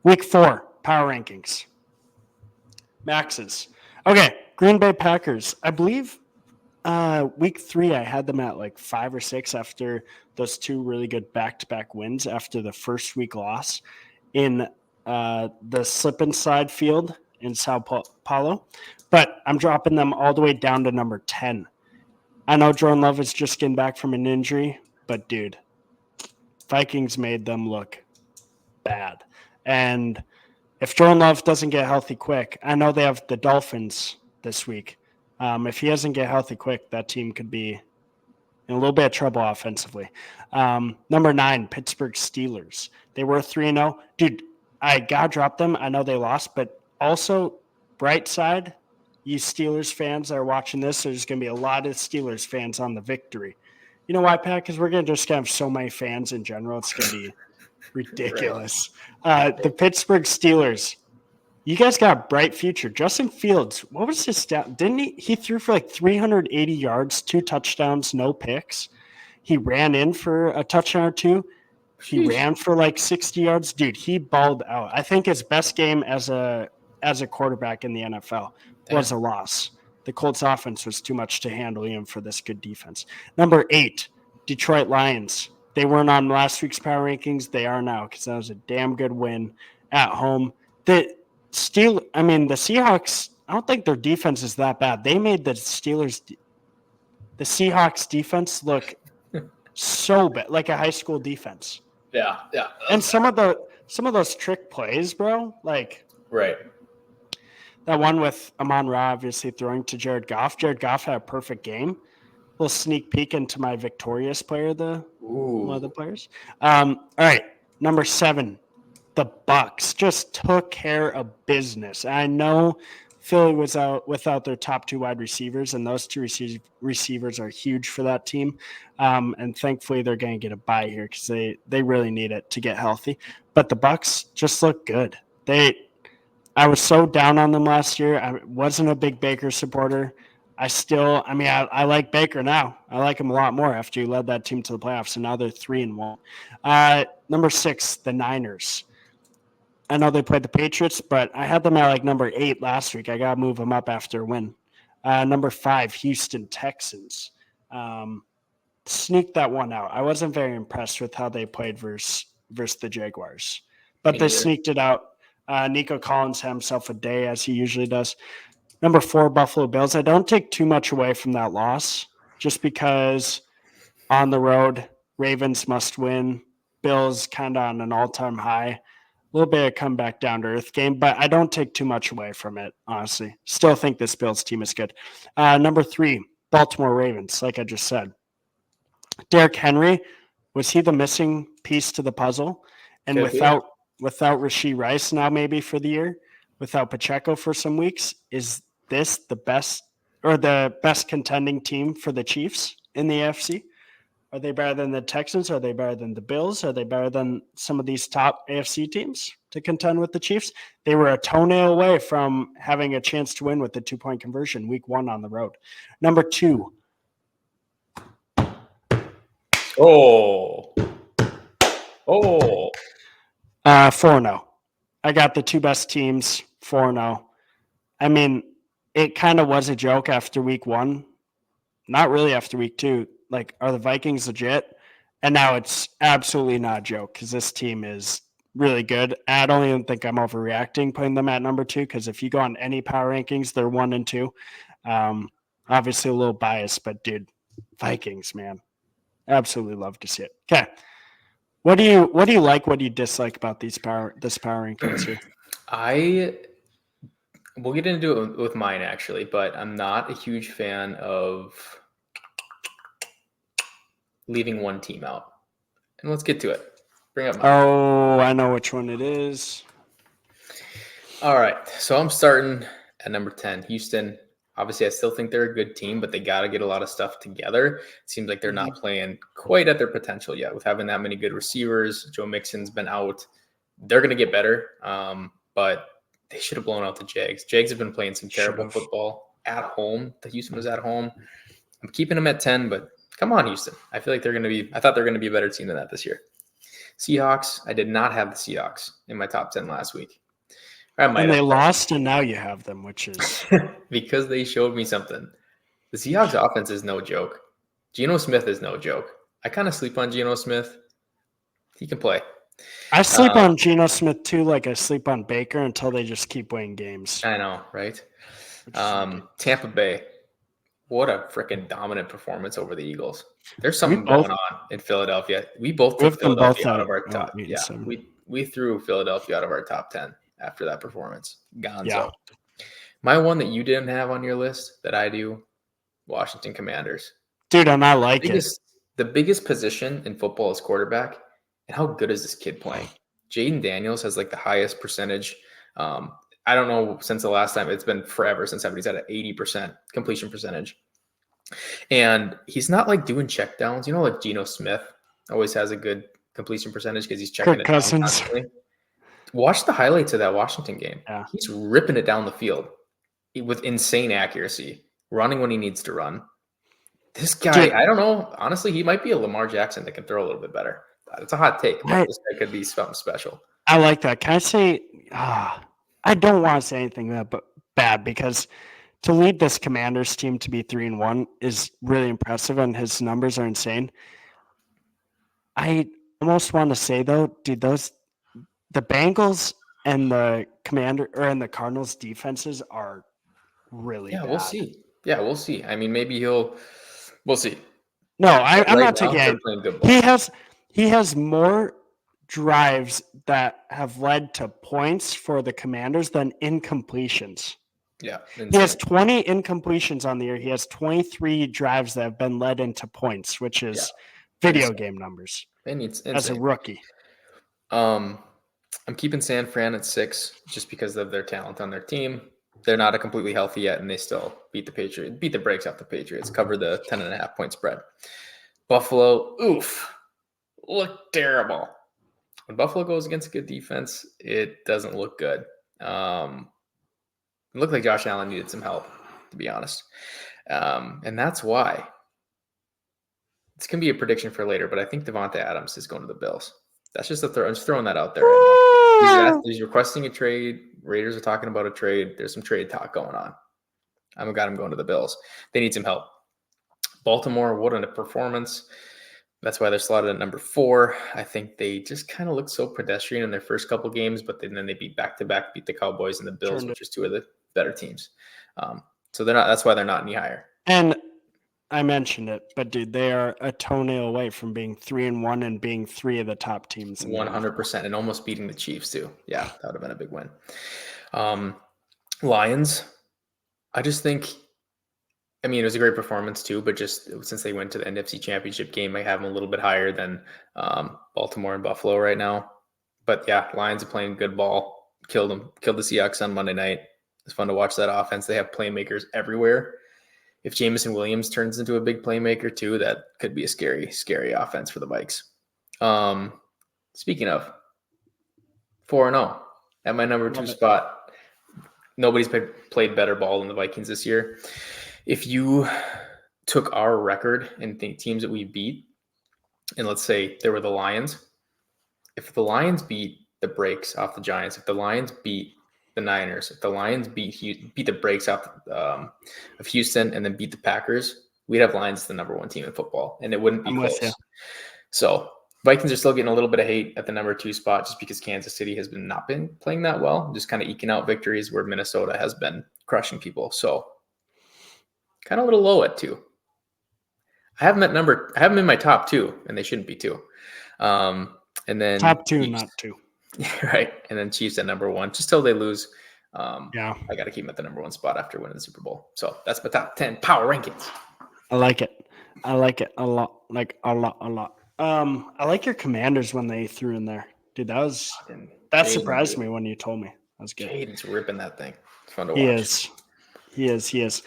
Week 4, power rankings. Maxes. Okay, Green Bay Packers. I believe week 3 I had them at like 5 or 6 after those 2 really good back-to-back wins after the first week loss in the slip and slide field in Sao Paulo. But I'm dropping them all the way down to number 10. I know Jordan Love is just getting back from an injury, but dude, Vikings made them look bad. And if Jordan Love doesn't get healthy quick, I know they have the Dolphins this week. If he doesn't get healthy quick, that team could be in a little bit of trouble offensively. Number 9, Pittsburgh Steelers. They were 3-0. Dude, I got dropped them. I know they lost, but also bright side, you Steelers fans that are watching this, there's going to be a lot of Steelers fans on the victory. You know why, Pat? Because we're going to just have so many fans in general. It's going to be ridiculous. The Pittsburgh Steelers. You guys got a bright future. Justin Fields, what was his stat? Didn't he threw for like 380 yards, 2 touchdowns, no picks. He ran in for a touchdown or 2. He ran for like 60 yards. Dude, he balled out. I think his best game as a quarterback in the NFL was a loss. The Colts offense was too much to handle him for this good defense. Number 8, Detroit Lions. They weren't on last week's power rankings. They are now because that was a damn good win at home. The Seahawks, I don't think their defense is that bad. They made the Seahawks defense look so bad, like a high school defense. Yeah. And some of those trick plays, bro, like right. That one with Amon-Ra obviously throwing to Jared Goff. Jared Goff had a perfect game. A little sneak peek into my victorious player, one of the players. All right, number 7. The Bucs just took care of business. I know Philly was out without their top 2 wide receivers, and those 2 receivers are huge for that team. And thankfully, they're going to get a bye here because they really need it to get healthy. But the Bucs just look good. I was so down on them last year. I wasn't a big Baker supporter. I like Baker now. I like him a lot more after he led that team to the playoffs, and now they're 3-1. Number 6, the Niners. I know they played the Patriots, but I had them at like number 8 last week. I got to move them up after a win. Number 5, Houston Texans. Sneaked that one out. I wasn't very impressed with how they played versus the Jaguars, but they sneaked it out. Nico Collins had himself a day, as he usually does. Number 4, Buffalo Bills. I don't take too much away from that loss, just because on the road, Ravens must win. Bills kind of on an all-time high. A little bit of comeback down to earth game, but I don't take too much away from it, honestly. Still think this Bills team is good. Number 3, Baltimore Ravens, like I just said. Derrick Henry, was he the missing piece to the puzzle? And without Rashee Rice now maybe for the year, without Pacheco for some weeks, is this the best contending team for the Chiefs in the AFC? Are they better than the Texans? Are they better than the Bills? Are they better than some of these top AFC teams to contend with the Chiefs? They were a toenail away from having a chance to win with the 2-point conversion week 1 on the road. Number 2. 4-0. I got the 2 best teams 4-0. I mean, it kind of was a joke after week 1. Not really after week 2. Like, are the Vikings legit? And now it's absolutely not a joke because this team is really good. I don't even think I'm overreacting putting them at number 2 because if you go on any power rankings, they're 1 and 2. Obviously a little biased, but dude, Vikings, man. Absolutely love to see it. Okay. What do you like? What do you dislike about this power rankings here? We'll get into it with mine actually, but I'm not a huge fan of leaving one team out. And let's get to it. Bring up mine. Oh, I know which one it is. All right. So I'm starting at number 10, Houston. Obviously, I still think they're a good team, but they got to get a lot of stuff together. It seems like they're not playing quite at their potential yet with having that many good receivers. Joe Mixon's been out. They're going to get better, but they should have blown out the Jags. Jags have been playing some terrible football at home. The Houston was at home. I'm keeping them at 10, but come on, Houston. I feel like I thought they're going to be a better team than that this year. Seahawks, I did not have the Seahawks in my top 10 last week. I might And they have lost, and now you have them, which is because they showed me something. The Seahawks offense is no joke. Geno Smith is no joke. I kind of sleep on Geno Smith. He can play. I sleep on Geno Smith too, like I sleep on Baker until they just keep winning games. I know, right? Tampa Bay. What a freaking dominant performance over the Eagles. There's something going on in Philadelphia. We both took Philadelphia out of our top. Yeah, we threw Philadelphia out of our top 10 after that performance. Gonzo. Yeah. My one that you didn't have on your list that I do, Washington Commanders. Dude, and I like it. The biggest position in football is quarterback. And how good is this kid playing? Jaden Daniels has like the highest percentage. I don't know since the last time. It's been forever since he's at an 80% completion percentage. And he's not like doing checkdowns. You know, like Geno Smith always has a good completion percentage because he's checking it down constantly. Watch the highlights of that Washington game. Yeah. He's ripping it down the field with insane accuracy, running when he needs to run. This guy, I don't know. Honestly, he might be a Lamar Jackson that can throw a little bit better. It's a hot take, but this guy could be something special. I like that. Can I say, I don't want to say anything bad because to lead this Commanders team to be 3-1 is really impressive, and his numbers are insane. I almost want to say though, dude, the Bengals and the the Cardinals defenses are really bad. We'll see. Yeah, we'll see. I mean, maybe we'll see. No, I'm not taking it. He has more drives that have led to points for the Commanders than incompletions. Yeah. Insane. He has 20 incompletions on the year. He has 23 drives that have been led into points, which is video game numbers as a rookie. I'm keeping San Fran at 6 just because of their talent on their team. They're not completely healthy yet, and they still beat the brakes off the Patriots, cover the 10.5 point spread. Buffalo, look terrible. When Buffalo goes against a good defense, it doesn't look good. It looked like Josh Allen needed some help, to be honest. And that's why. This can be a prediction for later, but I think Devontae Adams is going to the Bills. That's just I'm just throwing that out there right now. He's requesting a trade. Raiders are talking about a trade. There's some trade talk going on. I've got him going to the Bills. They need some help. Baltimore, what a performance. That's why they're slotted at number 4. I think they just kind of looked so pedestrian in their first couple games, but then they beat back-to-back, beat the Cowboys and the Bills, which is 2 of the better teams. So they're not. That's why they're not any higher. And I mentioned it, but dude, they are a toenail away from being 3-1 and being 3 of the top teams. 100%, and almost beating the Chiefs too. Yeah, that would have been a big win. Lions, I just think. I mean, it was a great performance too, but just since they went to the NFC Championship game, I have them a little bit higher than Baltimore and Buffalo right now. But yeah, Lions are playing good ball. Killed the Seahawks on Monday night. It's fun to watch that offense. They have playmakers everywhere. If Jameson Williams turns into a big playmaker too, that could be a scary, scary offense for the Vikes. Speaking of 4-0 at my number 2 spot, nobody's played better ball than the Vikings this year. If you took our record and the teams that we beat, and let's say there were the Lions, if the Lions beat the brakes off the Giants, if the Lions beat the Niners, if the Lions beat the brakes off of Houston and then beat the Packers, we'd have Lions the number 1 team in football, and it wouldn't be close. So Vikings are still getting a little bit of hate at the number 2 spot just because Kansas City has not been playing that well, just kind of eking out victories where Minnesota has been crushing people. So kind of a little low at 2. I have them in my top 2, and they shouldn't be 2. And then top 2, Chiefs. Not 2. Right. And then Chiefs at number 1, just till they lose. I got to keep them at the number 1 spot after winning the Super Bowl. So that's my top 10 power rankings. I like it a lot. Like a lot. I like your Commanders when they threw in there. Dude, that surprised me when you told me. That was good. Jaden's ripping that thing. It's fun to watch. He is.